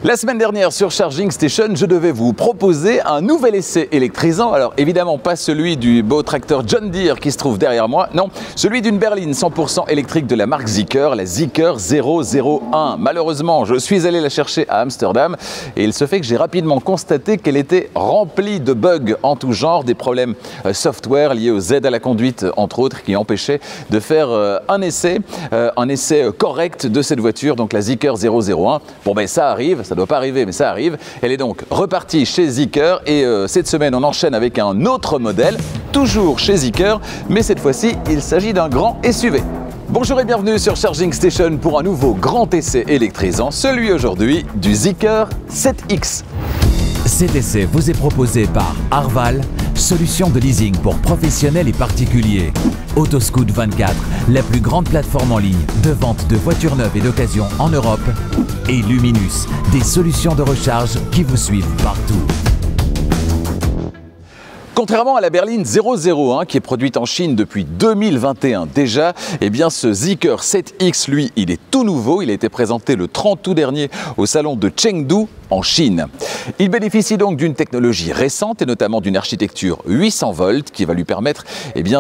La semaine dernière sur Charging Station, je devais vous proposer un nouvel essai électrisant. Alors évidemment pas celui du beau tracteur John Deere qui se trouve derrière moi, non, celui d'une berline 100% électrique de la marque Zeekr, la Zeekr 001. Malheureusement, je suis allé la chercher à Amsterdam et il se fait que j'ai rapidement constaté qu'elle était remplie de bugs en tout genre, des problèmes software liés aux aides à la conduite entre autres qui empêchaient de faire un essai correct de cette voiture, donc la Zeekr 001. Bon ben ça arrive, ça ne doit pas arriver, mais ça arrive. Elle est donc repartie chez Zeekr et cette semaine, on enchaîne avec un autre modèle, toujours chez Zeekr, mais cette fois-ci, il s'agit d'un grand SUV. Bonjour et bienvenue sur Charging Station pour un nouveau grand essai électrisant, celui aujourd'hui du Zeekr 7X. Cet essai vous est proposé par Arval, solution de leasing pour professionnels et particuliers. Autoscout24, la plus grande plateforme en ligne de vente de voitures neuves et d'occasion en Europe. Et Luminus, des solutions de recharge qui vous suivent partout. Contrairement à la berline 001 qui est produite en Chine depuis 2021 déjà, eh bien ce Zeekr 7X, lui, il est tout nouveau. Il a été présenté le 30 août dernier au salon de Chengdu en Chine. Il bénéficie donc d'une technologie récente et notamment d'une architecture 800 volts qui va lui permettre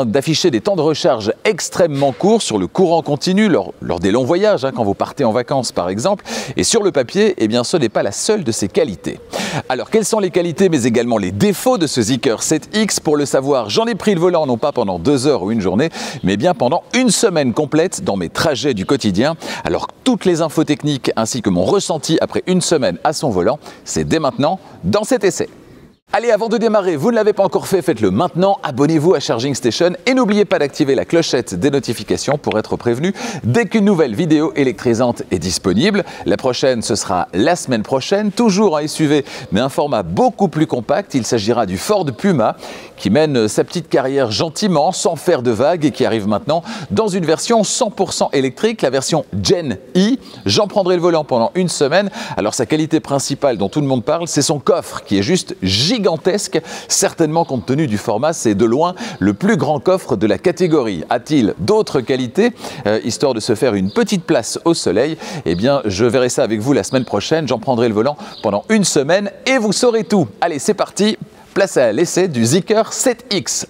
d'afficher des temps de recharge extrêmement courts sur le courant continu lors des longs voyages, quand vous partez en vacances par exemple. Et sur le papier, ce n'est pas la seule de ses qualités. Alors quelles sont les qualités mais également les défauts de ce Zeekr 7X? Pour le savoir, j'en ai pris le volant non pas pendant 2 heures ou une journée, mais bien pendant une semaine complète dans mes trajets du quotidien. Alors toutes les infos techniques ainsi que mon ressenti après une semaine à son volant, c'est dès maintenant dans cet essai. Allez, avant de démarrer, vous ne l'avez pas encore fait, faites-le maintenant, abonnez-vous à Charging Station et n'oubliez pas d'activer la clochette des notifications pour être prévenu dès qu'une nouvelle vidéo électrisante est disponible. La prochaine, ce sera la semaine prochaine, toujours un SUV, mais un format beaucoup plus compact. Il s'agira du Ford Puma qui mène sa petite carrière gentiment, sans faire de vagues et qui arrive maintenant dans une version 100% électrique, la version Gen I. J'en prendrai le volant pendant une semaine. Alors sa qualité principale dont tout le monde parle, c'est son coffre qui est juste gigantesque, certainement compte tenu du format, c'est de loin le plus grand coffre de la catégorie. A-t-il d'autres qualités, histoire de se faire une petite place au soleil? Eh bien, je verrai ça avec vous la semaine prochaine, j'en prendrai le volant pendant une semaine et vous saurez tout. Allez, c'est parti, place à l'essai du Zeekr 7X.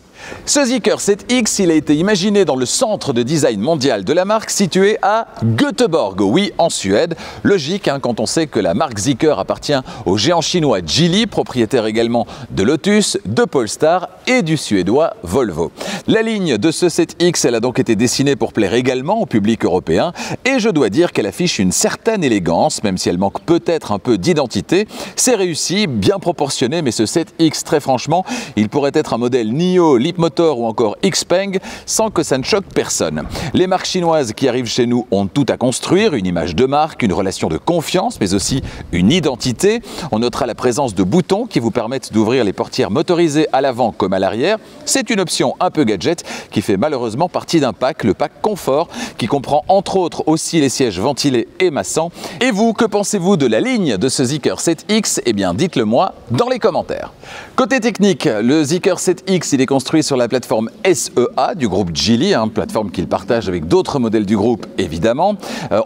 Ce Zeekr 7X, il a été imaginé dans le centre de design mondial de la marque situé à Göteborg, oui, en Suède. Logique quand on sait que la marque Zeekr appartient au géant chinois Geely, propriétaire également de Lotus, de Polestar et du suédois Volvo. La ligne de ce 7X, elle a donc été dessinée pour plaire également au public européen et je dois dire qu'elle affiche une certaine élégance, même si elle manque peut-être un peu d'identité. C'est réussi, bien proportionné, mais ce 7X, très franchement, il pourrait être un modèle NIO, Leapmotor ou encore Xpeng sans que ça ne choque personne. Les marques chinoises qui arrivent chez nous ont tout à construire, une image de marque, une relation de confiance, mais aussi une identité. On notera la présence de boutons qui vous permettent d'ouvrir les portières motorisées à l'avant comme à l'arrière. C'est une option un peu gadget qui fait malheureusement partie d'un pack, le pack confort, qui comprend entre autres aussi les sièges ventilés et massants. Et vous, que pensez-vous de la ligne de ce Zeekr 7X? Eh bien, dites-le moi dans les commentaires. Côté technique, le Zeekr 7X, il est construit sur la plateforme SEA du groupe Geely, plateforme qu'il partage avec d'autres modèles du groupe évidemment.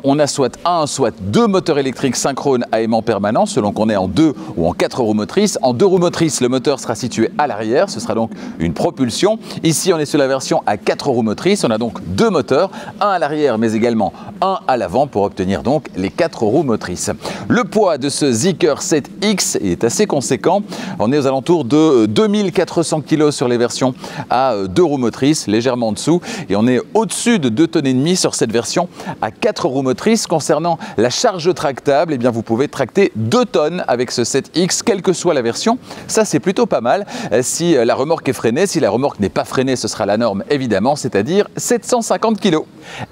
On a soit un, soit deux moteurs électriques synchrones à aimant permanent selon qu'on est en 2 ou en 4 roues motrices. En 2 roues motrices, le moteur sera situé à l'arrière, ce sera donc une propulsion. Ici, on est sur la version à 4 roues motrices, on a donc 2 moteurs, un à l'arrière mais également un à l'avant pour obtenir donc les 4 roues motrices. Le poids de ce Zeekr 7X est assez conséquent, on est aux alentours de 2400 kg sur les versions à 2 roues motrices, légèrement en dessous, et on est au-dessus de 2,5 tonnes sur cette version à 4 roues motrices. Concernant la charge tractable, eh bien vous pouvez tracter 2 tonnes avec ce 7X, quelle que soit la version. Ça, c'est plutôt pas mal. Si la remorque est freinée, si la remorque n'est pas freinée, ce sera la norme évidemment, c'est-à-dire 750 kg.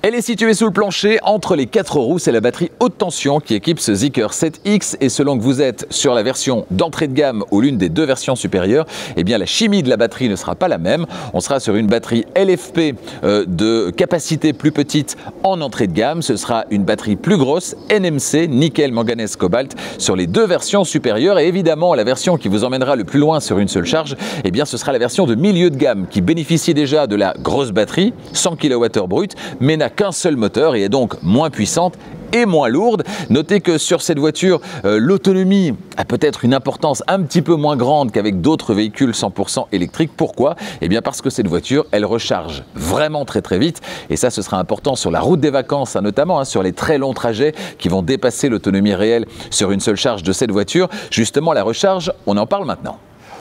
Elle est située sous le plancher entre les 4 roues, c'est la batterie haute tension qui équipe ce Zeekr 7X, et selon que vous êtes sur la version d'entrée de gamme ou l'une des 2 versions supérieures, eh bien la chimie de la batterie ne sera pas la même. On sera sur une batterie LFP de capacité plus petite en entrée de gamme. Ce sera une batterie plus grosse, NMC, nickel, manganèse, cobalt, sur les 2 versions supérieures. Et évidemment, la version qui vous emmènera le plus loin sur une seule charge, eh bien, ce sera la version de milieu de gamme qui bénéficie déjà de la grosse batterie, 100 kWh brut, mais n'a qu'un seul moteur et est donc moins puissante et moins lourde. Notez que sur cette voiture, l'autonomie a peut-être une importance un petit peu moins grande qu'avec d'autres véhicules 100% électriques. Pourquoi? Eh bien parce que cette voiture, elle recharge vraiment très vite, et ça, ce sera important sur la route des vacances, notamment sur les très longs trajets qui vont dépasser l'autonomie réelle sur une seule charge de cette voiture. Justement, la recharge, on en parle maintenant.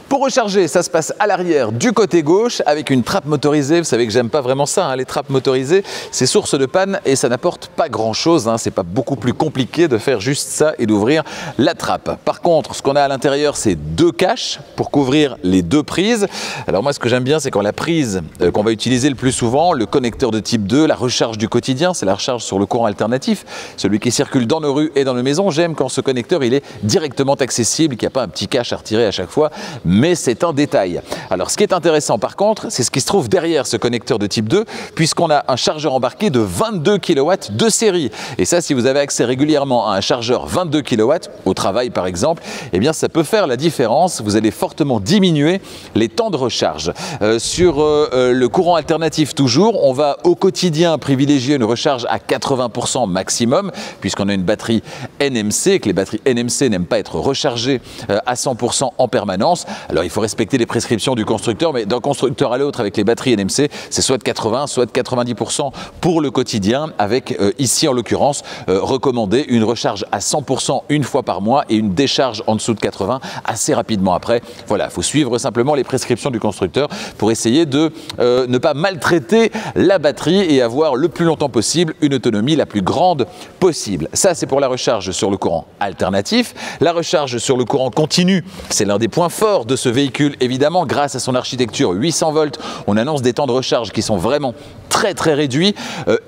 Pour recharger, ça se passe à l'arrière du côté gauche avec une trappe motorisée. Vous savez que j'aime pas vraiment ça, les trappes motorisées, c'est source de panne et ça n'apporte pas grand chose. C'est pas beaucoup plus compliqué de faire juste ça et d'ouvrir la trappe. Par contre, ce qu'on a à l'intérieur, c'est deux caches pour couvrir les deux prises. Alors moi, ce que j'aime bien, c'est quand la prise qu'on va utiliser le plus souvent, le connecteur de type 2, la recharge du quotidien, c'est la recharge sur le courant alternatif, celui qui circule dans nos rues et dans nos maisons. J'aime quand ce connecteur, il est directement accessible, qu'il n'y a pas un petit cache à retirer à chaque fois. Mais c'est un détail. Alors ce qui est intéressant par contre, c'est ce qui se trouve derrière ce connecteur de type 2, puisqu'on a un chargeur embarqué de 22 kW de série. Et ça, si vous avez accès régulièrement à un chargeur 22 kW, au travail par exemple, eh bien ça peut faire la différence. Vous allez fortement diminuer les temps de recharge. Sur le courant alternatif toujours, on va au quotidien privilégier une recharge à 80% maximum, puisqu'on a une batterie NMC, et que les batteries NMC n'aiment pas être rechargées à 100% en permanence. Alors il faut respecter les prescriptions du constructeur, mais d'un constructeur à l'autre avec les batteries NMC, c'est soit de 80, soit de 90% pour le quotidien, avec ici en l'occurrence recommandé une recharge à 100% une fois par mois et une décharge en dessous de 80 assez rapidement après. Voilà, il faut suivre simplement les prescriptions du constructeur pour essayer de ne pas maltraiter la batterie et avoir le plus longtemps possible une autonomie la plus grande possible. Ça, c'est pour la recharge sur le courant alternatif. La recharge sur le courant continu, c'est l'un des points forts de ce véhicule, évidemment, grâce à son architecture 800 volts, on annonce des temps de recharge qui sont vraiment très réduits.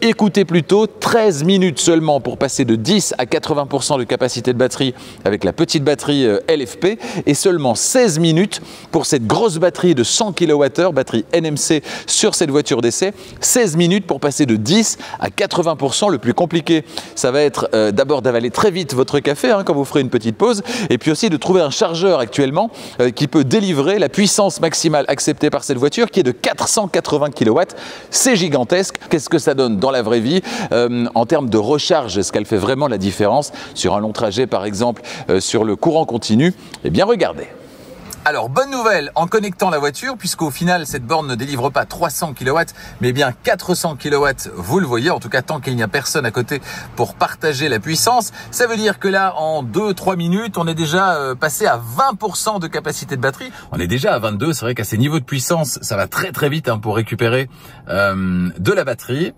Écoutez plutôt, 13 minutes seulement pour passer de 10 à 80% de capacité de batterie avec la petite batterie LFP et seulement 16 minutes pour cette grosse batterie de 100 kWh, batterie NMC sur cette voiture d'essai. 16 minutes pour passer de 10 à 80%. Le plus compliqué, ça va être d'abord d'avaler très vite votre café quand vous ferez une petite pause, et puis aussi de trouver un chargeur actuellement qui peut délivrer la puissance maximale acceptée par cette voiture qui est de 480 kW. C'est gigantesque. Qu'est-ce que ça donne dans la vraie vie en termes de recharge? Est-ce qu'elle fait vraiment la différence sur un long trajet par exemple sur le courant continu? Eh bien regardez. Alors, bonne nouvelle en connectant la voiture, puisqu'au final, cette borne ne délivre pas 300 kW, mais bien 400 kW, vous le voyez, en tout cas tant qu'il n'y a personne à côté pour partager la puissance. Ça veut dire que là, en 2-3 minutes, on est déjà passé à 20% de capacité de batterie. On est déjà à 22, c'est vrai qu'à ces niveaux de puissance, ça va très vite pour récupérer de la batterie.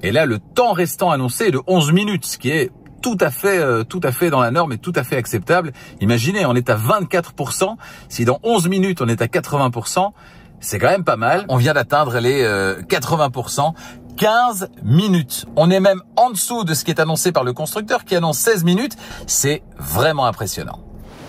Et là, le temps restant annoncé est de 11 minutes, ce qui est tout à fait dans la norme et tout à fait acceptable. Imaginez, on est à 24%. Si dans 11 minutes, on est à 80%, c'est quand même pas mal. On vient d'atteindre les 80%. 15 minutes. On est même en dessous de ce qui est annoncé par le constructeur qui annonce 16 minutes. C'est vraiment impressionnant.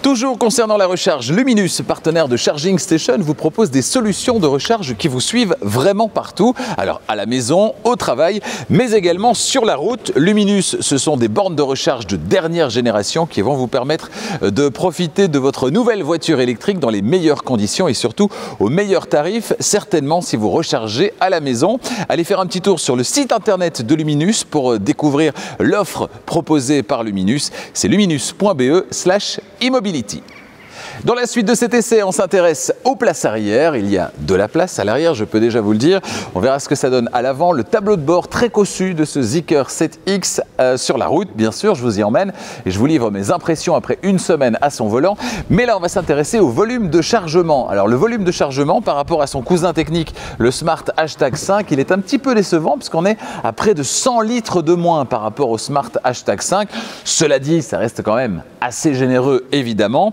Toujours concernant la recharge, Luminus, partenaire de Charging Station, vous propose des solutions de recharge qui vous suivent vraiment partout. Alors à la maison, au travail, mais également sur la route. Luminus, ce sont des bornes de recharge de dernière génération qui vont vous permettre de profiter de votre nouvelle voiture électrique dans les meilleures conditions et surtout au meilleur tarif, certainement si vous rechargez à la maison. Allez faire un petit tour sur le site internet de Luminus pour découvrir l'offre proposée par Luminus. C'est luminus.be/immobilité. Dans la suite de cet essai, on s'intéresse aux places arrière. Il y a de la place à l'arrière, je peux déjà vous le dire. On verra ce que ça donne à l'avant. Le tableau de bord très cossu de ce Zeekr 7X sur la route. Bien sûr, je vous y emmène et je vous livre mes impressions après une semaine à son volant. Mais là, on va s'intéresser au volume de chargement. Alors, le volume de chargement par rapport à son cousin technique, le Smart Hashtag 5, il est un petit peu décevant puisqu'on est à près de 100 litres de moins par rapport au Smart Hashtag 5. Cela dit, ça reste quand même assez généreux, évidemment.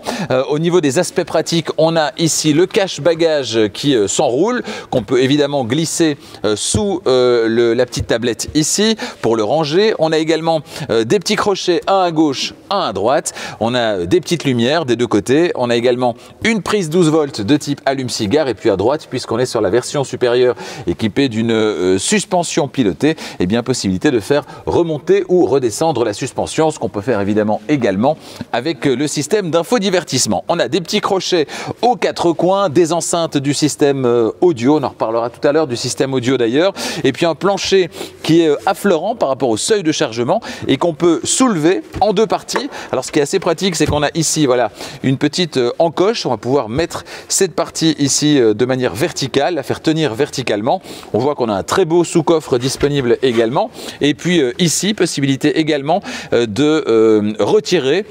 Au niveau des aspects pratiques, on a ici le cache-bagages qui s'enroule, qu'on peut évidemment glisser sous la petite tablette ici pour le ranger. On a également des petits crochets, un à gauche, un à droite. On a des petites lumières des deux côtés. On a également une prise 12 volts de type allume-cigare. Et puis à droite, puisqu'on est sur la version supérieure équipée d'une suspension pilotée, et bien possibilité de faire remonter ou redescendre la suspension, ce qu'on peut faire évidemment également avec le système d'infodivertissement. On a des petits crochets aux 4 coins, des enceintes du système audio, on en reparlera tout à l'heure du système audio d'ailleurs, et puis un plancher qui est affleurant par rapport au seuil de chargement et qu'on peut soulever en 2 parties. Alors ce qui est assez pratique, c'est qu'on a ici voilà, une petite encoche, on va pouvoir mettre cette partie ici de manière verticale, la faire tenir verticalement. On voit qu'on a un très beau sous-coffre disponible également, et puis ici, possibilité également de retirer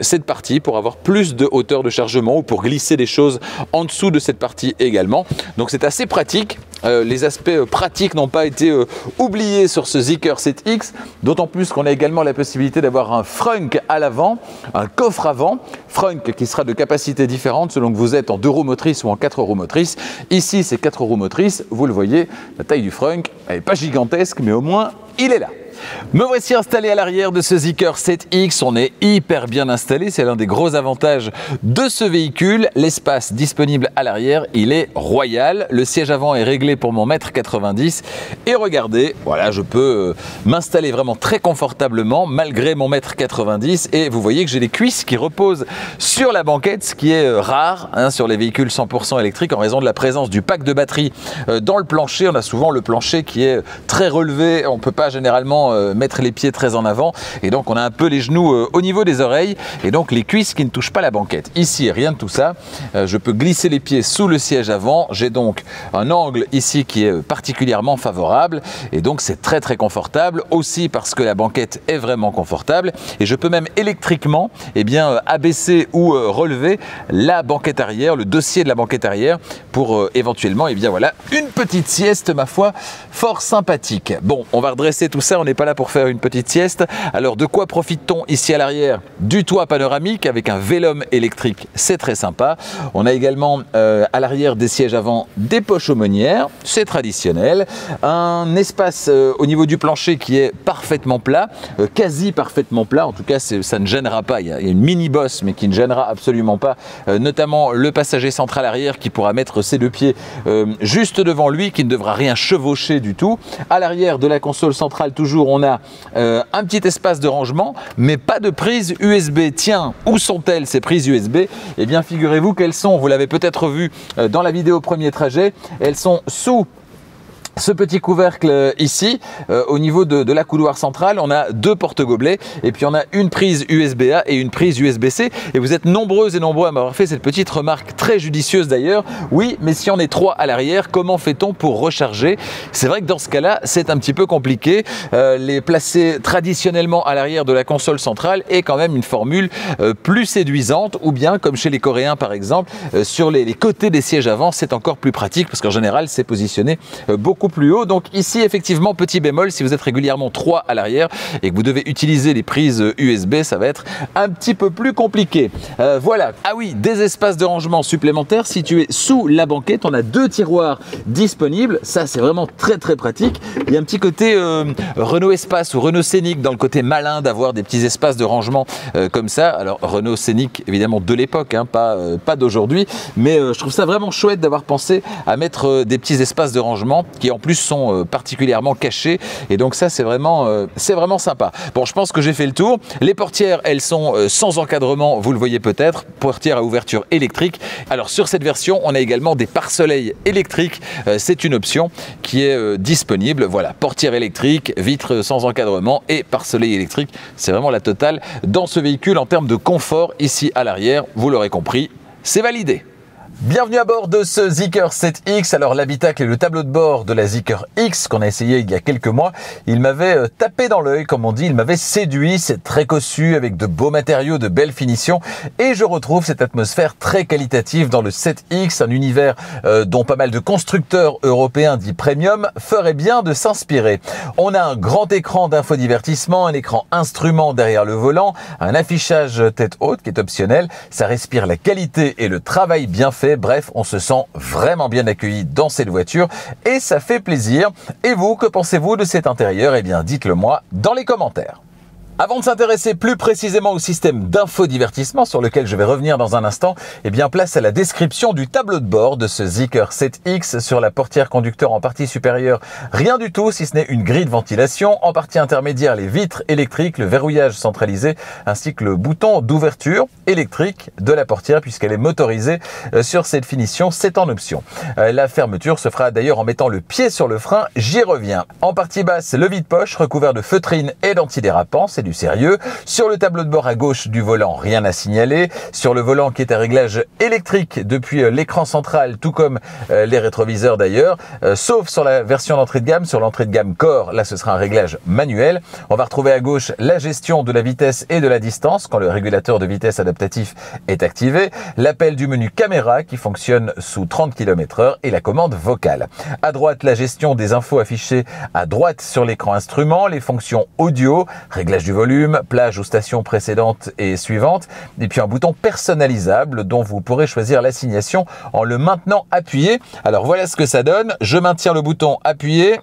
cette partie pour avoir plus de hauteur de chargement ou pour glisser des choses en dessous de cette partie également. Donc c'est assez pratique. Les aspects pratiques n'ont pas été oubliés sur ce Zeekr 7X, d'autant plus qu'on a également la possibilité d'avoir un frunk à l'avant, un coffre avant, frunk qui sera de capacité différente selon que vous êtes en 2 roues motrices ou en 4 roues motrices. Ici c'est 4 roues motrices, vous le voyez, la taille du frunk, elle n'est pas gigantesque mais au moins il est là. Me voici installé à l'arrière de ce Zeekr 7X, on est hyper bien installé, c'est l'un des gros avantages de ce véhicule. L'espace disponible à l'arrière, il est royal, le siège avant est réglé pour mon 1m90 et regardez, voilà, je peux m'installer vraiment très confortablement malgré mon 1m90 et vous voyez que j'ai les cuisses qui reposent sur la banquette, ce qui est rare sur les véhicules 100% électriques en raison de la présence du pack de batterie dans le plancher. On a souvent le plancher qui est très relevé, on ne peut pas généralement mettre les pieds très en avant et donc on a un peu les genoux au niveau des oreilles et donc les cuisses qui ne touchent pas la banquette. Ici rien de tout ça, je peux glisser les pieds sous le siège avant, j'ai donc un angle ici qui est particulièrement favorable et donc c'est très très confortable aussi parce que la banquette est vraiment confortable et je peux même électriquement abaisser ou relever la banquette arrière, le dossier de la banquette arrière pour éventuellement voilà une petite sieste ma foi fort sympathique. Bon, on va redresser tout ça, on n'est pas là pour faire une petite sieste. Alors de quoi profite-t-on ici à l'arrière? Du toit panoramique avec un vélum électrique, c'est très sympa. On a également à l'arrière des sièges avant des poches aumônières, c'est traditionnel. Un espace au niveau du plancher qui est parfaitement plat, quasi parfaitement plat, en tout cas ça ne gênera pas. Il y a une mini bosse mais qui ne gênera absolument pas, notamment le passager central arrière qui pourra mettre ses 2 pieds juste devant lui, qui ne devra rien chevaucher du tout. À l'arrière de la console centrale toujours on a un petit espace de rangement mais pas de prise USB. Tiens, où sont-elles ces prises USB? Eh bien figurez-vous qu'elles sont, vous l'avez peut-être vu dans la vidéo premier trajet, elles sont sous ce petit couvercle ici, au niveau de la couloir centrale, on a 2 porte-gobelets et puis on a une prise USB-A et une prise USB-C. Et vous êtes nombreuses et nombreux à m'avoir fait cette petite remarque très judicieuse d'ailleurs. Oui, mais si on est 3 à l'arrière, comment fait-on pour recharger? C'est vrai que dans ce cas-là, c'est un petit peu compliqué. Les placer traditionnellement à l'arrière de la console centrale est quand même une formule plus séduisante, ou bien comme chez les Coréens par exemple, sur les côtés des sièges avant, c'est encore plus pratique parce qu'en général, c'est positionné beaucoup plus haut. Donc ici effectivement petit bémol, si vous êtes régulièrement 3 à l'arrière et que vous devez utiliser les prises USB, ça va être un petit peu plus compliqué. Voilà. Ah oui, des espaces de rangement supplémentaires situés sous la banquette. On a 2 tiroirs disponibles, ça c'est vraiment très très pratique. Il y a un petit côté Renault Espace ou Renault Scénic dans le côté malin d'avoir des petits espaces de rangement comme ça. Alors Renault Scénic évidemment de l'époque, pas d'aujourd'hui, mais je trouve ça vraiment chouette d'avoir pensé à mettre des petits espaces de rangement qui en plus sont particulièrement cachés et donc ça c'est vraiment sympa. Bon, je pense que j'ai fait le tour. Les portières, elles sont sans encadrement, vous le voyez peut-être, portières à ouverture électrique. Alors sur cette version, on a également des pare-soleils électriques, c'est une option qui est disponible. Voilà, portière électrique, vitres sans encadrement et pare-soleil électrique. C'est vraiment la totale dans ce véhicule en termes de confort ici à l'arrière. Vous l'aurez compris, c'est validé. Bienvenue à bord de ce Zeekr 7X. Alors l'habitacle et le tableau de bord de la Zeekr X qu'on a essayé il y a quelques mois, il m'avait tapé dans l'œil, comme on dit, il m'avait séduit. C'est très cossu avec de beaux matériaux, de belles finitions et je retrouve cette atmosphère très qualitative dans le 7X, un univers dont pas mal de constructeurs européens dits premium feraient bien de s'inspirer. On a un grand écran d'infodivertissement, un écran instrument derrière le volant, un affichage tête haute qui est optionnel, ça respire la qualité et le travail bien fait. Bref, on se sent vraiment bien accueilli dans cette voiture et ça fait plaisir. Et vous, que pensez-vous de cet intérieur? Eh bien, dites-le moi dans les commentaires. Avant de s'intéresser plus précisément au système d'infodivertissement sur lequel je vais revenir dans un instant, eh bien place à la description du tableau de bord de ce Zeekr 7X. Sur la portière conducteur en partie supérieure, rien du tout si ce n'est une grille de ventilation. En partie intermédiaire, les vitres électriques, le verrouillage centralisé ainsi que le bouton d'ouverture électrique de la portière puisqu'elle est motorisée sur cette finition, c'est en option. La fermeture se fera d'ailleurs en mettant le pied sur le frein, j'y reviens. En partie basse, le vide-poche recouvert de feutrine et d'antidérapant, c'est du sérieux. Sur le tableau de bord à gauche du volant, rien à signaler. Sur le volant qui est à réglage électrique depuis l'écran central, tout comme les rétroviseurs d'ailleurs, sauf sur la version d'entrée de gamme. Sur l'entrée de gamme Core, là ce sera un réglage manuel. On va retrouver à gauche la gestion de la vitesse et de la distance quand le régulateur de vitesse adaptatif est activé, l'appel du menu caméra qui fonctionne sous 30 km/h et la commande vocale. À droite, la gestion des infos affichées à droite sur l'écran instrument, les fonctions audio, réglage du volume, plage ou station précédente et suivante, et puis un bouton personnalisable dont vous pourrez choisir l'assignation en le maintenant appuyé. Alors voilà ce que ça donne, je maintiens le bouton appuyé.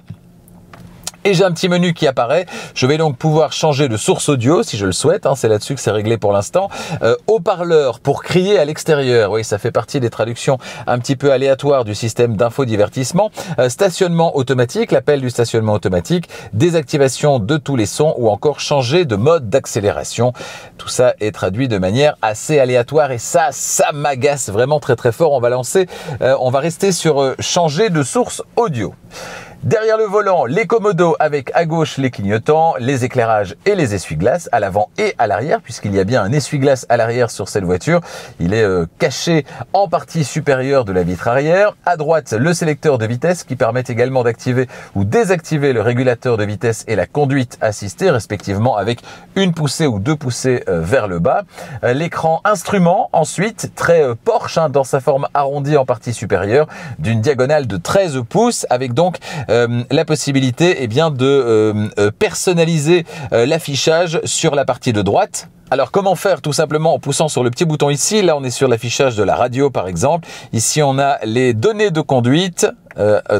Et j'ai un petit menu qui apparaît. Je vais donc pouvoir changer de source audio si je le souhaite. C'est là-dessus que c'est réglé pour l'instant. Haut-parleur pour crier à l'extérieur. Oui, ça fait partie des traductions un petit peu aléatoires du système d'infodivertissement. Stationnement automatique, l'appel du stationnement automatique, désactivation de tous les sons ou encore changer de mode d'accélération. Tout ça est traduit de manière assez aléatoire et ça m'agace vraiment très très fort. On va rester sur changer de source audio. Derrière le volant, les commodos avec à gauche les clignotants, les éclairages et les essuie-glaces à l'avant et à l'arrière puisqu'il y a bien un essuie-glace à l'arrière sur cette voiture. Il est caché en partie supérieure de la vitre arrière. À droite, le sélecteur de vitesse qui permet également d'activer ou désactiver le régulateur de vitesse et la conduite assistée respectivement avec une poussée ou deux poussées vers le bas. L'écran instrument ensuite, très Porsche dans sa forme arrondie en partie supérieure d'une diagonale de 13 pouces avec donc la possibilité de personnaliser l'affichage sur la partie de droite. Alors comment faire? Tout simplement en poussant sur le petit bouton ici. Là on est sur l'affichage de la radio par exemple. Ici on a les données de conduite.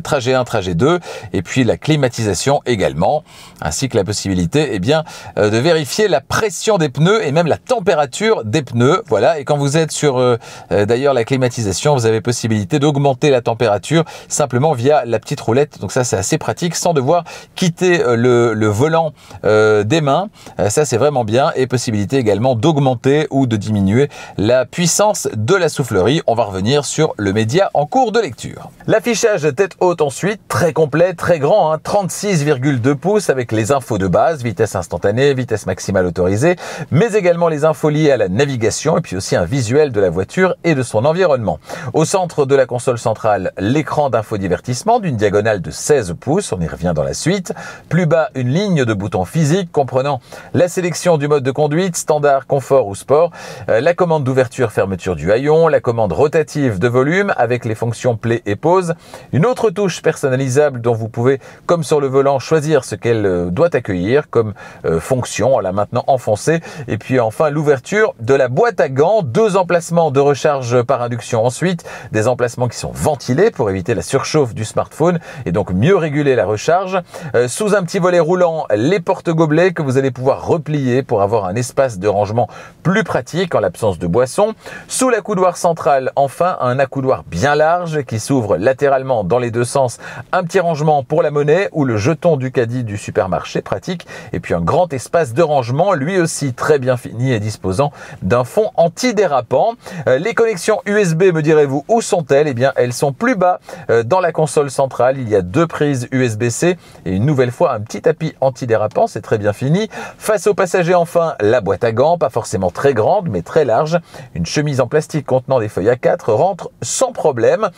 Trajet 1, trajet 2 et puis la climatisation également ainsi que la possibilité de vérifier la pression des pneus et même la température des pneus. Voilà, et quand vous êtes sur d'ailleurs la climatisation, vous avez possibilité d'augmenter la température simplement via la petite roulette. Donc ça c'est assez pratique sans devoir quitter le volant des mains. Ça c'est vraiment bien et possibilité également d'augmenter ou de diminuer la puissance de la soufflerie. On va revenir sur le média en cours de lecture. L'affichage tête haute ensuite, très complet, très grand, 36,2 pouces avec les infos de base, vitesse instantanée, vitesse maximale autorisée, mais également les infos liées à la navigation et puis aussi un visuel de la voiture et de son environnement. Au centre de la console centrale, l'écran d'infodivertissement d'une diagonale de 16 pouces, on y revient dans la suite. Plus bas, une ligne de boutons physiques comprenant la sélection du mode de conduite, standard, confort ou sport, la commande d'ouverture-fermeture du haillon, la commande rotative de volume avec les fonctions play et pause, une autre touche personnalisable dont vous pouvez, comme sur le volant, choisir ce qu'elle doit accueillir comme fonction, en la maintenant enfoncée. Et puis enfin l'ouverture de la boîte à gants, 2 emplacements de recharge par induction ensuite, des emplacements qui sont ventilés pour éviter la surchauffe du smartphone et donc mieux réguler la recharge. Sous un petit volet roulant, les porte-gobelets que vous allez pouvoir replier pour avoir un espace de rangement plus pratique en l'absence de boissons. Sous l'accoudoir central, enfin, un accoudoir bien large qui s'ouvre latéralement dans les deux sens, un petit rangement pour la monnaie ou le jeton du caddie du supermarché pratique et puis un grand espace de rangement lui aussi très bien fini et disposant d'un fond antidérapant. Les connexions USB, me direz-vous, où sont-elles? Eh bien elles sont plus bas dans la console centrale. Il y a 2 prises USB-C et une nouvelle fois un petit tapis antidérapant, c'est très bien fini. Face aux passagers enfin, la boîte à gants, pas forcément très grande mais très large. Une chemise en plastique contenant des feuilles A4 rentre sans problème.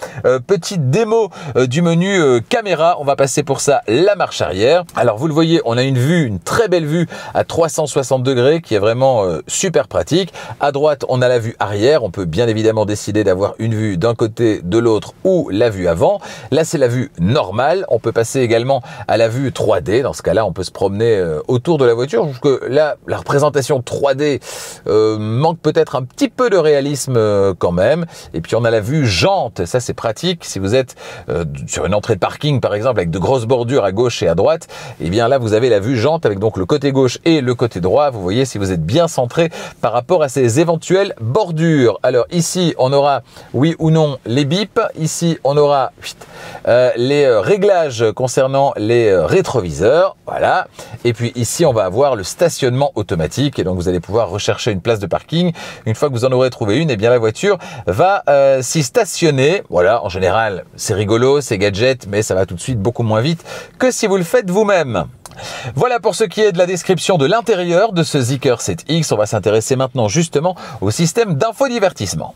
Petite démo du menu caméra, on va passer pour ça la marche arrière. Alors vous le voyez, on a une très belle vue à 360 degrés qui est vraiment super pratique. À droite, on a la vue arrière. On peut bien évidemment décider d'avoir une vue d'un côté, de l'autre ou la vue avant. Là, c'est la vue normale. On peut passer également à la vue 3D. Dans ce cas-là, on peut se promener autour de la voiture. Je trouve que là, la représentation 3D manque peut-être un petit peu de réalisme quand même. Et puis, on a la vue jante. Ça, c'est pratique. Si vous êtes sur une entrée de parking par exemple avec de grosses bordures à gauche et à droite, et bien là vous avez la vue jante avec donc le côté gauche et le côté droit. Vous voyez si vous êtes bien centré par rapport à ces éventuelles bordures. Alors ici on aura oui ou non les bips, ici on aura les réglages concernant les rétroviseurs, voilà, et puis ici on va avoir le stationnement automatique et donc vous allez pouvoir rechercher une place de parking. Une fois que vous en aurez trouvé une, et bien la voiture va s'y stationner. Voilà, en général c'est rigolo, c'est gadget, mais ça va tout de suite beaucoup moins vite que si vous le faites vous-même. Voilà pour ce qui est de la description de l'intérieur de ce Zeekr 7X. On va s'intéresser maintenant justement au système d'infodivertissement.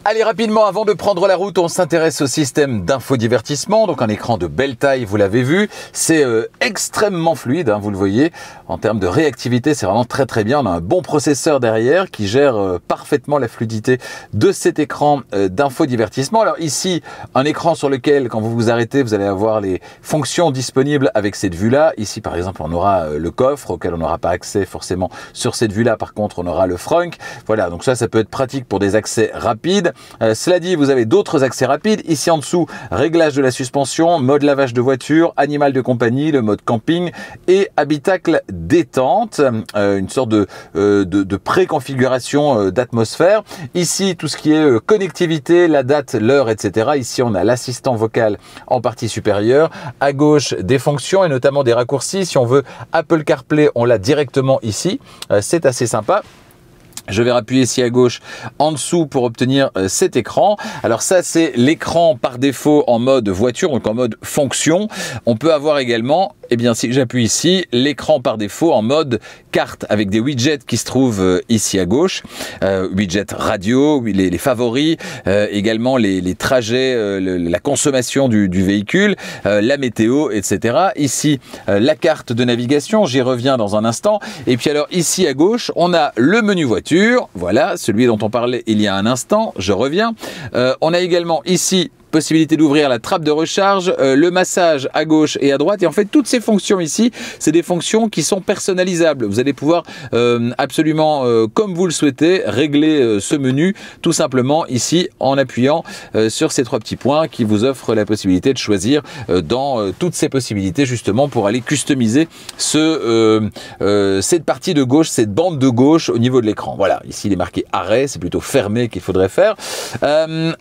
Allez, rapidement, avant de prendre la route, on s'intéresse au système d'infodivertissement. Donc un écran de belle taille, vous l'avez vu. C'est extrêmement fluide, hein, vous le voyez. En termes de réactivité, c'est vraiment très très bien. On a un bon processeur derrière qui gère parfaitement la fluidité de cet écran d'infodivertissement. Alors ici, un écran sur lequel, quand vous vous arrêtez, vous allez avoir les fonctions disponibles avec cette vue-là. Ici, par exemple, on aura le coffre auquel on n'aura pas accès forcément sur cette vue-là. Par contre, on aura le frunk. Voilà, donc ça peut être pratique pour des accès rapides. Cela dit, vous avez d'autres accès rapides. Ici en dessous, réglage de la suspension, mode lavage de voiture, animal de compagnie, le mode camping et habitacle détente, une sorte de préconfiguration d'atmosphère. Ici, tout ce qui est connectivité, la date, l'heure, etc. Ici, on a l'assistant vocal en partie supérieure. À gauche, des fonctions et notamment des raccourcis. Si on veut Apple CarPlay, on l'a directement ici. C'est assez sympa. Je vais appuyer ici à gauche en dessous pour obtenir cet écran. Alors ça, c'est l'écran par défaut en mode voiture, donc en mode fonction. On peut avoir également, eh bien si j'appuie ici, l'écran par défaut en mode carte avec des widgets qui se trouvent ici à gauche. Widgets radio, les favoris, également les trajets, la consommation du véhicule, la météo, etc. Ici, la carte de navigation, j'y reviens dans un instant. Et puis alors ici à gauche, on a le menu voiture. Voilà, celui dont on parlait il y a un instant, je reviens. On a également ici possibilité d'ouvrir la trappe de recharge, le massage à gauche et à droite. Et en fait, toutes ces fonctions ici, c'est des fonctions qui sont personnalisables. Vous allez pouvoir absolument, comme vous le souhaitez, régler ce menu tout simplement ici en appuyant sur ces trois petits points qui vous offrent la possibilité de choisir dans toutes ces possibilités justement pour aller customiser cette partie de gauche, cette bande de gauche au niveau de l'écran. Voilà, ici il est marqué arrêt, c'est plutôt fermé qu'il faudrait faire.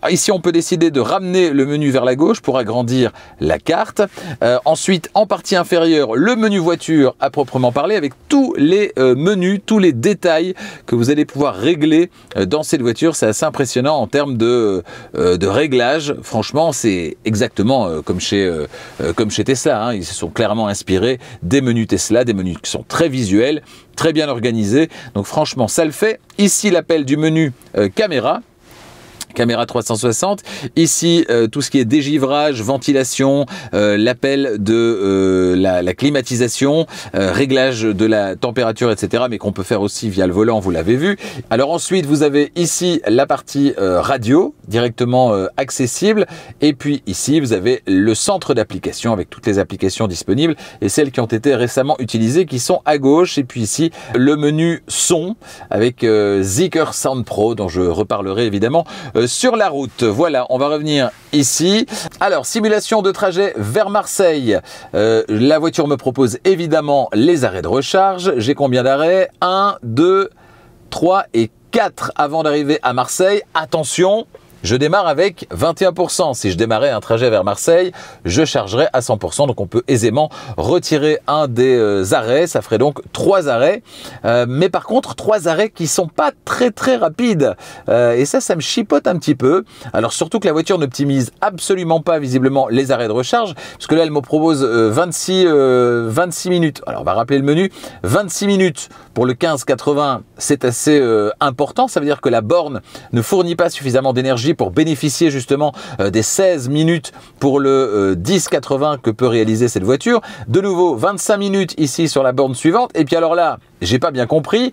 Ici, on peut décider de ramener le menu vers la gauche pour agrandir la carte. Ensuite, en partie inférieure, le menu voiture à proprement parler avec tous les menus, tous les détails que vous allez pouvoir régler dans cette voiture. C'est assez impressionnant en termes de réglage. Franchement, c'est exactement comme chez Tesla, hein. Ils se sont clairement inspirés des menus Tesla, des menus qui sont très visuels, très bien organisés. Donc franchement, ça le fait. Ici, l'appel du menu caméra 360. Ici, tout ce qui est dégivrage, ventilation, l'appel de la climatisation, réglage de la température, etc. mais qu'on peut faire aussi via le volant, vous l'avez vu. Alors ensuite, vous avez ici la partie radio, directement accessible. Et puis ici, vous avez le centre d'application avec toutes les applications disponibles et celles qui ont été récemment utilisées qui sont à gauche. Et puis ici, le menu son avec Zeekr Sound Pro, dont je reparlerai évidemment sur la route. Voilà, on va revenir ici. Alors, simulation de trajet vers Marseille. La voiture me propose évidemment les arrêts de recharge. J'ai combien d'arrêts? 1, 2, 3 et 4 avant d'arriver à Marseille. Attention, je démarre avec 21%. Si je démarrais un trajet vers Marseille, je chargerais à 100%. Donc, on peut aisément retirer un des arrêts. Ça ferait donc 3 arrêts. Mais par contre, 3 arrêts qui sont pas très très rapides. Et ça me chipote un petit peu. Alors, surtout que la voiture n'optimise absolument pas visiblement les arrêts de recharge. Parce que là, elle me propose 26 minutes. Alors, on va rappeler le menu. 26 minutes pour le 1580, c'est assez important. Ça veut dire que la borne ne fournit pas suffisamment d'énergie pour bénéficier justement des 16 minutes pour le 1080 que peut réaliser cette voiture. De nouveau, 25 minutes ici sur la borne suivante. Et puis alors là, j'ai pas bien compris.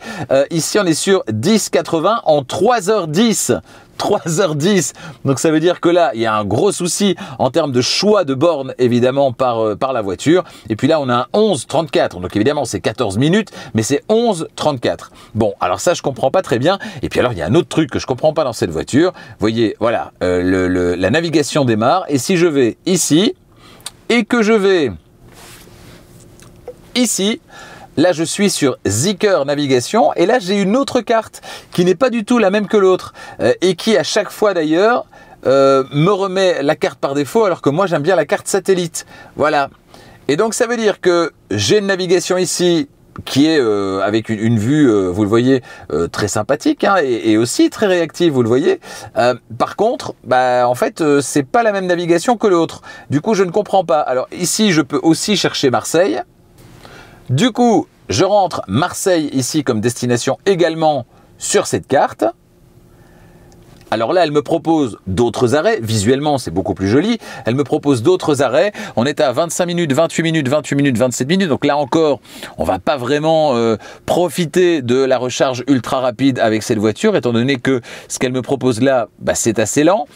Ici, on est sur 10,80 en 3h10. 3h10. Donc ça veut dire que là, il y a un gros souci en termes de choix de bornes, évidemment, par la voiture. Et puis là, on a un 11,34. Donc évidemment, c'est 14 minutes, mais c'est 11,34. Bon, alors ça, je comprends pas très bien. Et puis alors, il y a un autre truc que je comprends pas dans cette voiture. Vous voyez, voilà, la navigation démarre. Et si je vais ici, et que je vais ici, là, je suis sur Zeekr Navigation et là, j'ai une autre carte qui n'est pas du tout la même que l'autre et qui, à chaque fois d'ailleurs, me remet la carte par défaut alors que moi, j'aime bien la carte satellite. Voilà. Et donc, ça veut dire que j'ai une navigation ici qui est avec une vue, vous le voyez, très sympathique hein, et aussi très réactive, vous le voyez. Par contre, bah, en fait, c'est pas la même navigation que l'autre. Du coup, je ne comprends pas. Alors ici, je peux aussi chercher Marseille. Du coup, je rentre Marseille ici comme destination également sur cette carte. Alors là, elle me propose d'autres arrêts. Visuellement, c'est beaucoup plus joli. Elle me propose d'autres arrêts. On est à 25 minutes, 28 minutes, 28 minutes, 27 minutes. Donc là encore, on va pas vraiment profiter de la recharge ultra rapide avec cette voiture, étant donné que ce qu'elle me propose là, bah, c'est assez lent.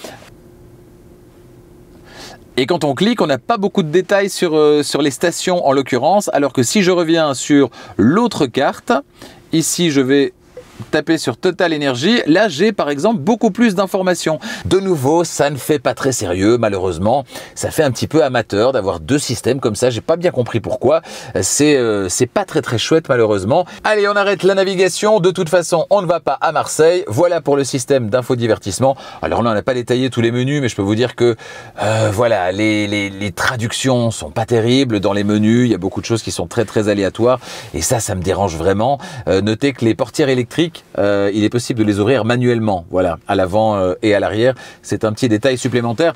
Et quand on clique, on n'a pas beaucoup de détails sur les stations en l'occurrence, alors que si je reviens sur l'autre carte, ici je vais taper sur Total Energy, là j'ai par exemple beaucoup plus d'informations. De nouveau, ça ne fait pas très sérieux malheureusement, ça fait un petit peu amateur d'avoir deux systèmes comme ça, j'ai pas bien compris pourquoi, c'est pas très chouette malheureusement. Allez, on arrête la navigation, de toute façon on ne va pas à Marseille, voilà pour le système d'infodivertissement. Alors là on n'a pas détaillé tous les menus, mais je peux vous dire que voilà, les traductions sont pas terribles dans les menus, il y a beaucoup de choses qui sont très aléatoires et ça me dérange vraiment. Notez que les portières électriques, il est possible de les ouvrir manuellement, voilà, à l'avant et à l'arrière. C'est un petit détail supplémentaire.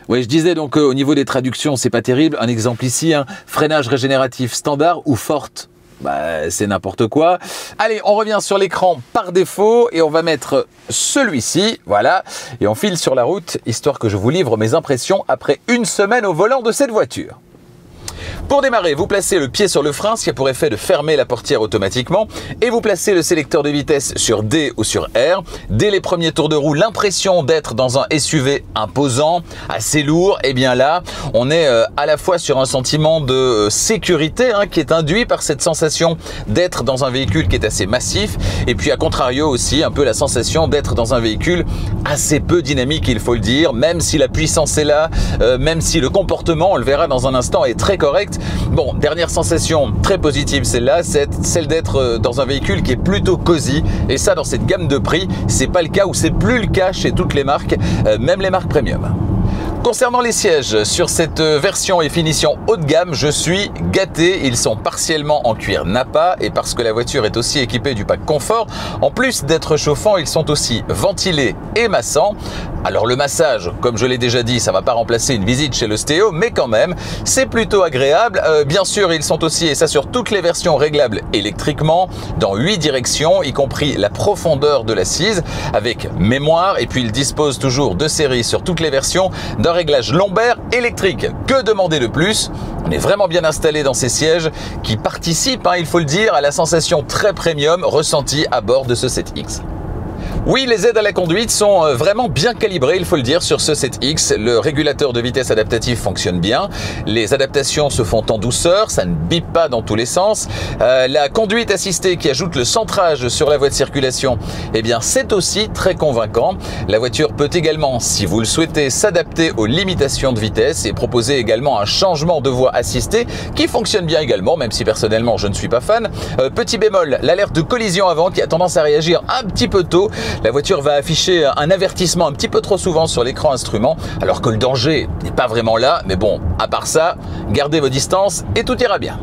Oui, je disais donc au niveau des traductions, c'est pas terrible. Un exemple ici, hein, freinage régénératif standard ou forte. Bah, c'est n'importe quoi. Allez, on revient sur l'écran par défaut et on va mettre celui-ci, voilà, et on file sur la route, histoire que je vous livre mes impressions après une semaine au volant de cette voiture. Pour démarrer, vous placez le pied sur le frein, ce qui a pour effet de fermer la portière automatiquement, et vous placez le sélecteur de vitesse sur D ou sur R. Dès les premiers tours de roue, l'impression d'être dans un SUV imposant, assez lourd, et bien là, on est à la fois sur un sentiment de sécurité hein, qui est induit par cette sensation d'être dans un véhicule qui est assez massif, et puis à contrario aussi un peu la sensation d'être dans un véhicule assez peu dynamique, il faut le dire, même si la puissance est là, même si le comportement, on le verra dans un instant, est très correct. Bon, dernière sensation très positive, celle-là, c'est celle d'être dans un véhicule qui est plutôt cosy. Et ça, dans cette gamme de prix, c'est pas le cas ou c'est plus le cas chez toutes les marques, même les marques premium. Concernant les sièges, sur cette version et finition haut de gamme, je suis gâté. Ils sont partiellement en cuir Nappa et parce que la voiture est aussi équipée du pack confort, en plus d'être chauffants, ils sont aussi ventilés et massants. Alors le massage, comme je l'ai déjà dit, ça ne va pas remplacer une visite chez l'ostéo, mais quand même, c'est plutôt agréable. Bien sûr, ils sont aussi, et ça sur toutes les versions, réglables électriquement, dans 8 directions, y compris la profondeur de l'assise, avec mémoire, et puis ils disposent toujours de série sur toutes les versions, d'un réglage lombaire électrique. Que demander de plus? On est vraiment bien installé dans ces sièges qui participent, hein, il faut le dire, à la sensation très premium ressentie à bord de ce 7X. Oui, les aides à la conduite sont vraiment bien calibrées, il faut le dire, sur ce 7X. Le régulateur de vitesse adaptatif fonctionne bien. Les adaptations se font en douceur, ça ne bip pas dans tous les sens. La conduite assistée qui ajoute le centrage sur la voie de circulation, eh bien, c'est aussi très convaincant. La voiture peut également, si vous le souhaitez, s'adapter aux limitations de vitesse et proposer également un changement de voie assistée qui fonctionne bien également, même si personnellement je ne suis pas fan. Petit bémol, l'alerte de collision avant qui a tendance à réagir un petit peu tôt. La voiture va afficher un avertissement un petit peu trop souvent sur l'écran instrument, alors que le danger n'est pas vraiment là. Mais bon, à part ça, gardez vos distances et tout ira bien.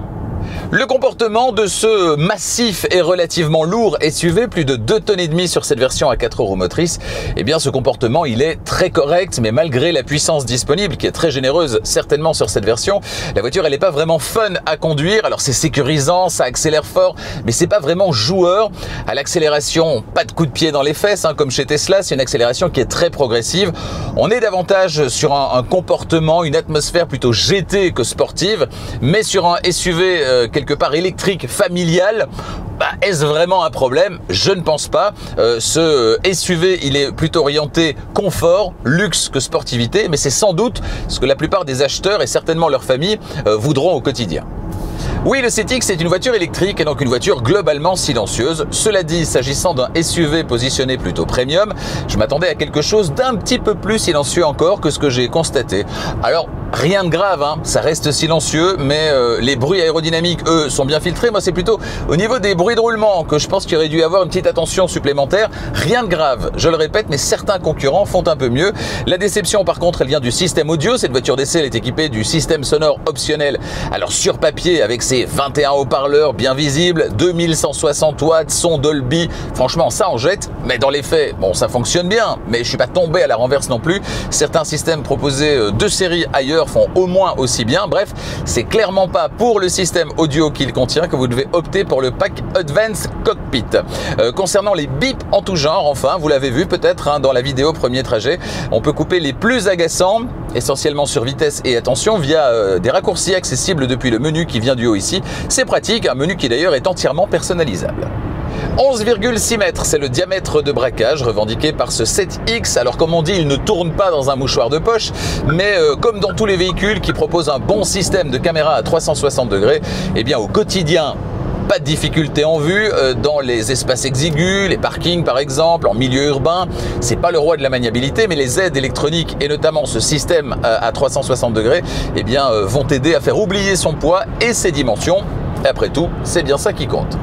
Le comportement de ce massif et relativement lourd SUV, plus de 2,5 tonnes sur cette version à 4 roues motrices, eh bien ce comportement il est très correct, mais malgré la puissance disponible qui est très généreuse certainement sur cette version, la voiture elle n'est pas vraiment fun à conduire. Alors c'est sécurisant, ça accélère fort, mais c'est pas vraiment joueur. À l'accélération, pas de coup de pied dans les fesses, hein, comme chez Tesla, c'est une accélération qui est très progressive. On est davantage sur un comportement, une atmosphère plutôt GT que sportive, mais sur un SUV quelque part électrique, familial, est-ce vraiment un problème? Je ne pense pas. Ce SUV, il est plutôt orienté confort, luxe que sportivité, mais c'est sans doute ce que la plupart des acheteurs et certainement leurs familles voudront au quotidien. Oui, le CETX est une voiture électrique et donc une voiture globalement silencieuse. Cela dit, s'agissant d'un SUV positionné plutôt premium, je m'attendais à quelque chose d'un petit peu plus silencieux encore que ce que j'ai constaté. Alors, rien de grave, hein, ça reste silencieux, mais les bruits aérodynamiques, eux, sont bien filtrés. Moi, c'est plutôt au niveau des bruits de roulement que je pense qu'il aurait dû y avoir une petite attention supplémentaire. Rien de grave, je le répète, mais certains concurrents font un peu mieux. La déception, par contre, elle vient du système audio. Cette voiture d'essai, elle est équipée du système sonore optionnel. Alors, sur papier, avec ses 21 haut-parleurs bien visibles, 2160 watts, son Dolby, franchement, ça en jette. Mais dans les faits, bon, ça fonctionne bien, mais je suis pas tombé à la renverse non plus. Certains systèmes proposés de série ailleurs font au moins aussi bien. Bref, c'est clairement pas pour le système audio qu'il contient que vous devez opter pour le pack Advanced Cockpit. Concernant les bips en tout genre, enfin, vous l'avez vu peut-être hein, dans la vidéo premier trajet, on peut couper les plus agaçants, essentiellement sur vitesse et attention, via des raccourcis accessibles depuis le menu qui vient du haut ici. C'est pratique, un menu qui d'ailleurs est entièrement personnalisable. 11,6 mètres, c'est le diamètre de braquage revendiqué par ce 7X. Alors comme on dit, il ne tourne pas dans un mouchoir de poche, mais comme dans tous les véhicules qui proposent un bon système de caméra à 360 degrés, eh bien au quotidien, pas de difficulté en vue dans les espaces exigus, les parkings par exemple, en milieu urbain. C'est pas le roi de la maniabilité, mais les aides électroniques et notamment ce système à 360 degrés, eh bien vont aider à faire oublier son poids et ses dimensions. Et après tout, c'est bien ça qui compte.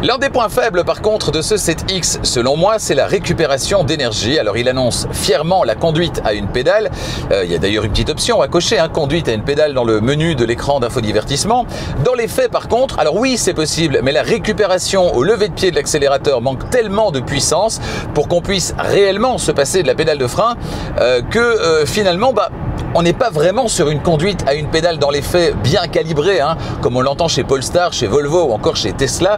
L'un des points faibles par contre de ce 7X, selon moi, c'est la récupération d'énergie. Alors il annonce fièrement la conduite à une pédale. Il y a d'ailleurs une petite option à cocher, hein, conduite à une pédale dans le menu de l'écran d'infodivertissement. Dans les faits par contre, alors oui c'est possible, mais la récupération au lever de pied de l'accélérateur manque tellement de puissance pour qu'on puisse réellement se passer de la pédale de frein que finalement, on n'est pas vraiment sur une conduite à une pédale dans les faits bien calibrée, hein, comme on l'entend chez Polestar, chez Volvo ou encore chez Tesla.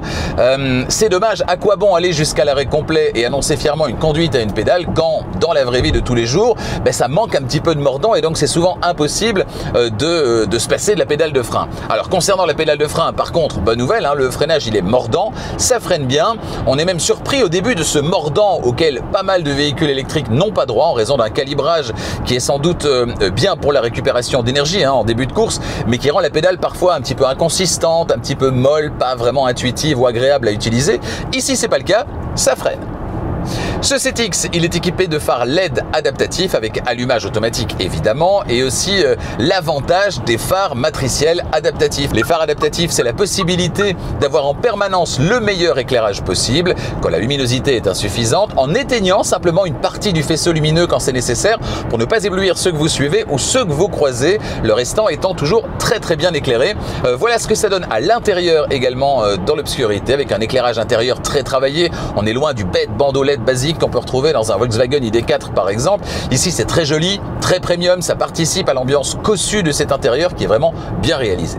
C'est dommage, à quoi bon aller jusqu'à l'arrêt complet et annoncer fièrement une conduite à une pédale quand, dans la vraie vie de tous les jours, ça manque un petit peu de mordant et donc c'est souvent impossible de se passer de la pédale de frein. Alors concernant la pédale de frein, par contre, bonne nouvelle, hein, le freinage il est mordant, ça freine bien. On est même surpris au début de ce mordant auquel pas mal de véhicules électriques n'ont pas droit en raison d'un calibrage qui est sans doute bien pour la récupération d'énergie hein, en début de course, mais qui rend la pédale parfois un petit peu inconsistante, un petit peu molle, pas vraiment intuitive ou agréable à utiliser. Ici c'est pas le cas, ça freine. Ce 7X, il est équipé de phares LED adaptatifs avec allumage automatique évidemment et aussi l'avantage des phares matriciels adaptatifs. Les phares adaptatifs, c'est la possibilité d'avoir en permanence le meilleur éclairage possible quand la luminosité est insuffisante en éteignant simplement une partie du faisceau lumineux quand c'est nécessaire pour ne pas éblouir ceux que vous suivez ou ceux que vous croisez, le restant étant toujours très bien éclairé. Voilà ce que ça donne à l'intérieur également dans l'obscurité avec un éclairage intérieur très travaillé. On est loin du bête bandeau LED basique qu'on peut retrouver dans un Volkswagen ID4 par exemple. Ici c'est très joli, très premium, ça participe à l'ambiance cossue de cet intérieur qui est vraiment bien réalisé.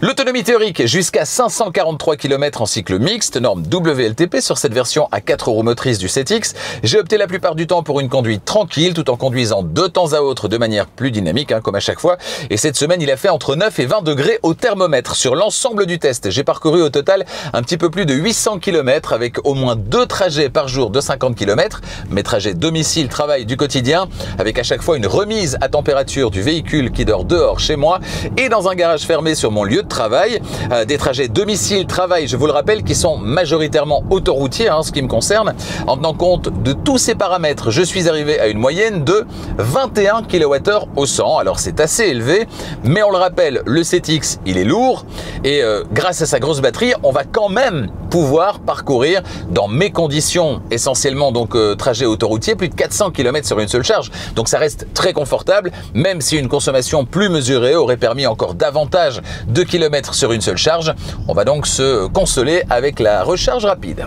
L'autonomie théorique jusqu'à 543 km en cycle mixte, norme WLTP sur cette version à 4 roues motrices du 7X. J'ai opté la plupart du temps pour une conduite tranquille tout en conduisant de temps à autre de manière plus dynamique hein, comme à chaque fois. Et cette semaine il a fait entre 9 et 20 degrés au thermomètre. Sur l'ensemble du test, j'ai parcouru au total un petit peu plus de 800 km avec au moins 2 trajets par jour de 50 km. Mes trajets domicile-travail du quotidien avec à chaque fois une remise à température du véhicule qui dort dehors chez moi et dans un garage fermé sur mon lieu de travail, des trajets domicile-travail, je vous le rappelle, qui sont majoritairement autoroutiers, hein, ce qui me concerne. En tenant compte de tous ces paramètres, je suis arrivé à une moyenne de 21 kWh au 100. Alors c'est assez élevé, mais on le rappelle, le 7X, il est lourd et grâce à sa grosse batterie, on va quand même pouvoir parcourir dans mes conditions, essentiellement donc trajet autoroutier, plus de 400 km sur une seule charge. Donc ça reste très confortable, même si une consommation plus mesurée aurait permis encore davantage de kilomètres sur une seule charge. On va donc se consoler avec la recharge rapide.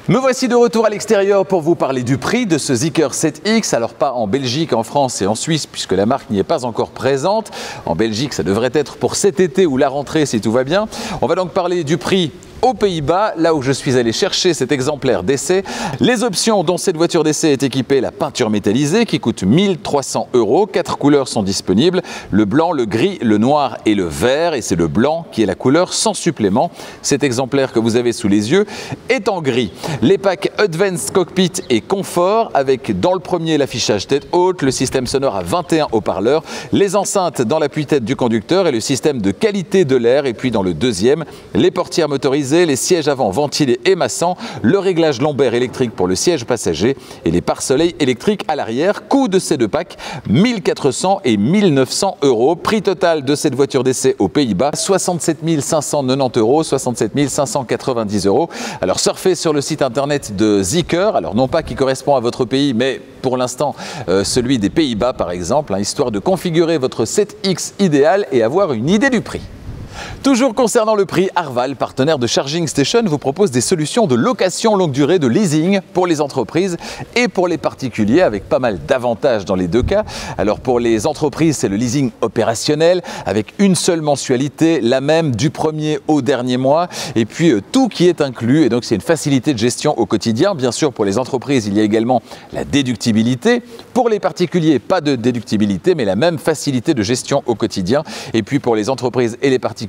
Me voici de retour à l'extérieur pour vous parler du prix de ce Zeekr 7X. Alors pas en Belgique, en France et en Suisse puisque la marque n'y est pas encore présente. En Belgique, ça devrait être pour cet été ou la rentrée si tout va bien. On va donc parler du prix aux Pays-Bas, là où je suis allé chercher cet exemplaire d'essai. Les options dont cette voiture d'essai est équipée, la peinture métallisée qui coûte 1 300 €. 4 couleurs sont disponibles, le blanc, le gris, le noir et le vert. Et c'est le blanc qui est la couleur sans supplément. Cet exemplaire que vous avez sous les yeux est en gris. Les packs Advanced Cockpit et Confort avec dans le premier l'affichage tête haute, le système sonore à 21 haut-parleurs, les enceintes dans l'appui-tête du conducteur et le système de qualité de l'air. Et puis dans le deuxième, les portières motorisées, les sièges avant ventilés et massants, le réglage lombaire électrique pour le siège passager et les pare-soleils électriques à l'arrière. Coût de ces deux packs, 1 400 et 1 900 €. Prix total de cette voiture d'essai aux Pays-Bas, 67 590 €, 67 590 €. Alors surfez sur le site internet de Zeekr, alors non pas qui correspond à votre pays, mais pour l'instant celui des Pays-Bas par exemple, histoire de configurer votre 7X idéal et avoir une idée du prix. Toujours concernant le prix, Arval, partenaire de Charging Station, vous propose des solutions de location longue durée, de leasing pour les entreprises et pour les particuliers avec pas mal d'avantages dans les deux cas. Alors pour les entreprises, c'est le leasing opérationnel avec une seule mensualité, la même du premier au dernier mois et puis tout qui est inclus et donc c'est une facilité de gestion au quotidien. Bien sûr, pour les entreprises, il y a également la déductibilité. Pour les particuliers, pas de déductibilité mais la même facilité de gestion au quotidien. Et puis pour les entreprises et les particuliers,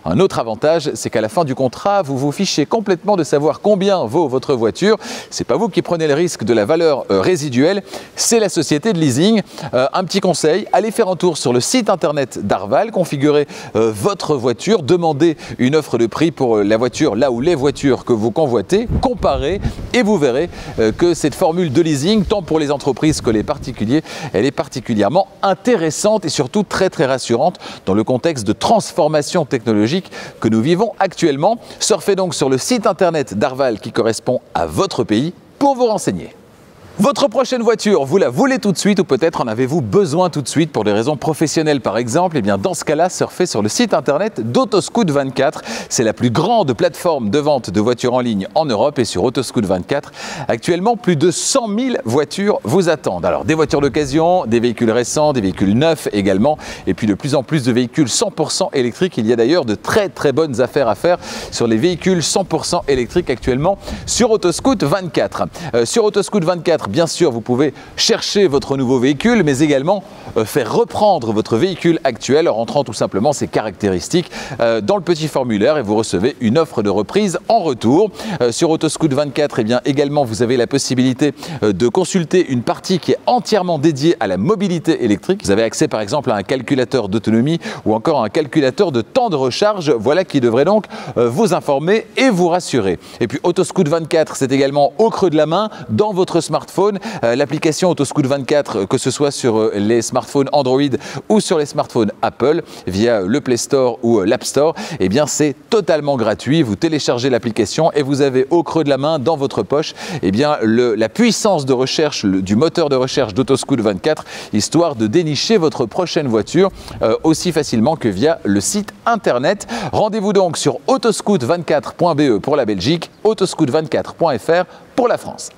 un autre avantage, c'est qu'à la fin du contrat, vous vous fichez complètement de savoir combien vaut votre voiture. C'est pas vous qui prenez le risque de la valeur résiduelle, c'est la société de leasing. Un petit conseil, allez faire un tour sur le site internet d'Arval, configurez votre voiture, demandez une offre de prix pour la voiture là où les voitures que vous convoitez, comparez et vous verrez que cette formule de leasing, tant pour les entreprises que les particuliers, elle est particulièrement intéressante et surtout très rassurante dans le contexte de transformation technologique que nous vivons actuellement. Surfez donc sur le site internet d'Arval qui correspond à votre pays pour vous renseigner. Votre prochaine voiture, vous la voulez tout de suite ou peut-être en avez-vous besoin tout de suite pour des raisons professionnelles par exemple? Et bien dans ce cas-là, surfez sur le site internet d'Autoscout24. C'est la plus grande plateforme de vente de voitures en ligne en Europe et sur Autoscout24, actuellement plus de 100 000 voitures vous attendent. Alors des voitures d'occasion, des véhicules récents, des véhicules neufs également et puis de plus en plus de véhicules 100% électriques. Il y a d'ailleurs de très bonnes affaires à faire sur les véhicules 100% électriques actuellement sur Autoscout24. Sur Autoscout24, bien sûr, vous pouvez chercher votre nouveau véhicule, mais également faire reprendre votre véhicule actuel en rentrant tout simplement ses caractéristiques dans le petit formulaire et vous recevez une offre de reprise en retour. Sur Autoscout24, eh bien, également, vous avez la possibilité de consulter une partie qui est entièrement dédiée à la mobilité électrique. Vous avez accès par exemple à un calculateur d'autonomie ou encore à un calculateur de temps de recharge, voilà qui devrait donc vous informer et vous rassurer. Et puis Autoscout24, c'est également au creux de la main dans votre smartphone. L'application Autoscout24, que ce soit sur les smartphones Android ou sur les smartphones Apple via le Play Store ou l'App Store, eh bien c'est totalement gratuit. Vous téléchargez l'application et vous avez au creux de la main, dans votre poche, eh bien la puissance de recherche du moteur de recherche d'Autoscout24, histoire de dénicher votre prochaine voiture aussi facilement que via le site internet. Rendez-vous donc sur autoscout24.be pour la Belgique, autoscout24.fr pour la France.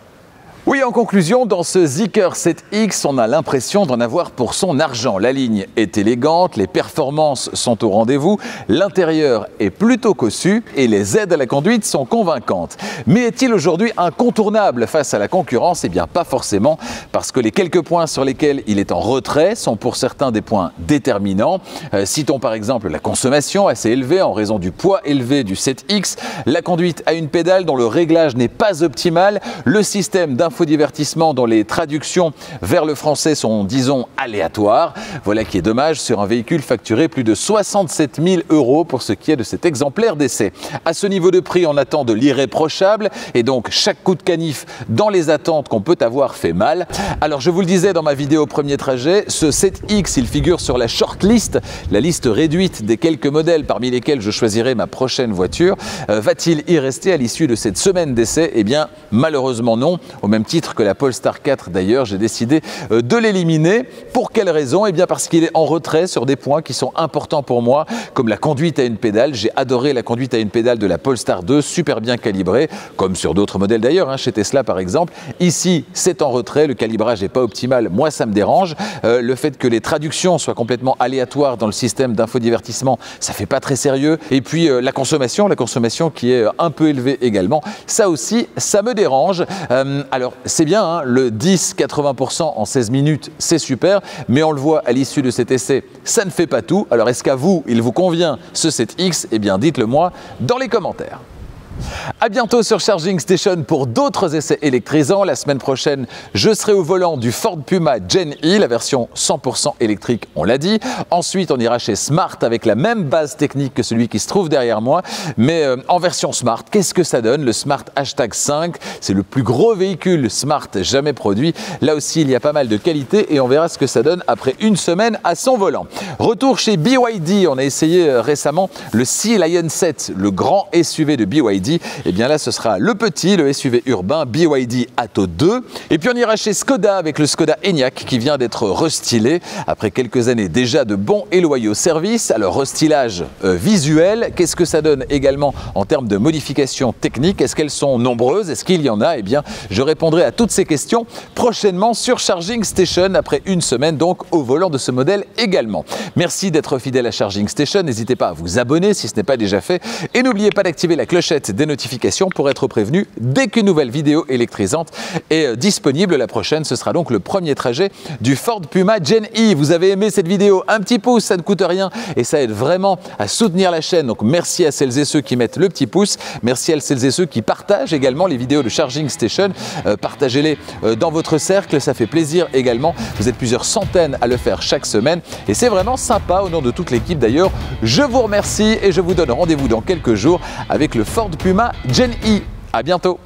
Oui, en conclusion, dans ce Zeekr 7X, on a l'impression d'en avoir pour son argent. La ligne est élégante, les performances sont au rendez-vous, l'intérieur est plutôt cossu et les aides à la conduite sont convaincantes. Mais est-il aujourd'hui incontournable face à la concurrence? Eh bien, pas forcément, parce que les quelques points sur lesquels il est en retrait sont pour certains des points déterminants. Citons par exemple la consommation assez élevée en raison du poids élevé du 7X, la conduite à une pédale dont le réglage n'est pas optimal, le système d'infodivertissement dont les traductions vers le français sont, disons, aléatoires. Voilà qui est dommage sur un véhicule facturé plus de 67 000 € pour ce qui est de cet exemplaire d'essai. À ce niveau de prix, on attend de l'irréprochable et donc chaque coup de canif dans les attentes qu'on peut avoir fait mal. Alors je vous le disais dans ma vidéo premier trajet, ce 7X, il figure sur la shortlist, la liste réduite des quelques modèles parmi lesquels je choisirai ma prochaine voiture. Va-t-il y rester à l'issue de cette semaine d'essai? Eh bien, malheureusement non, au même même titre que la Polestar 4 d'ailleurs, j'ai décidé de l'éliminer. Pour quelle raison? Eh bien parce qu'il est en retrait sur des points qui sont importants pour moi, comme la conduite à une pédale. J'ai adoré la conduite à une pédale de la Polestar 2, super bien calibrée, comme sur d'autres modèles d'ailleurs, chez Tesla par exemple. Ici, c'est en retrait, le calibrage n'est pas optimal, moi ça me dérange. Le fait que les traductions soient complètement aléatoires dans le système d'infodivertissement, ça fait pas très sérieux. Et puis la consommation qui est un peu élevée également, ça aussi, ça me dérange. Alors c'est bien, le 10-80% en 16 minutes, c'est super, mais on le voit à l'issue de cet essai, ça ne fait pas tout. Alors est-ce qu'à vous, il vous convient ce 7X? Eh bien dites-le moi dans les commentaires. À bientôt sur Charging Station pour d'autres essais électrisants. La semaine prochaine, je serai au volant du Ford Puma Gen E, la version 100% électrique, on l'a dit. Ensuite, on ira chez Smart avec la même base technique que celui qui se trouve derrière moi, mais en version Smart. Qu'est-ce que ça donne? Le Smart #5, c'est le plus gros véhicule Smart jamais produit. Là aussi, il y a pas mal de qualité et on verra ce que ça donne après une semaine à son volant. Retour chez BYD, on a essayé récemment le Sea Lion 7, le grand SUV de BYD. Et bien là, ce sera le petit, le SUV urbain BYD Atto 2. Et puis on ira chez Skoda avec le Skoda Enyaq qui vient d'être restylé après quelques années déjà de bons et loyaux services. Alors restylage visuel, qu'est-ce que ça donne également en termes de modifications techniques? Est-ce qu'elles sont nombreuses? Est-ce qu'il y en a? Eh bien, je répondrai à toutes ces questions prochainement sur Charging Station après une semaine donc au volant de ce modèle également. Merci d'être fidèle à Charging Station. N'hésitez pas à vous abonner si ce n'est pas déjà fait et n'oubliez pas d'activer la clochette des notifications pour être prévenu dès qu'une nouvelle vidéo électrisante est disponible. La prochaine, ce sera donc le premier trajet du Ford Puma Gen E. Vous avez aimé cette vidéo? Un petit pouce, ça ne coûte rien et ça aide vraiment à soutenir la chaîne. Donc merci à celles et ceux qui mettent le petit pouce. Merci à celles et ceux qui partagent également les vidéos de Charging Station. Partagez-les dans votre cercle, ça fait plaisir également. Vous êtes plusieurs centaines à le faire chaque semaine et c'est vraiment sympa au nom de toute l'équipe d'ailleurs. Je vous remercie et je vous donne rendez-vous dans quelques jours avec le Ford Puma Gen E. À bientôt.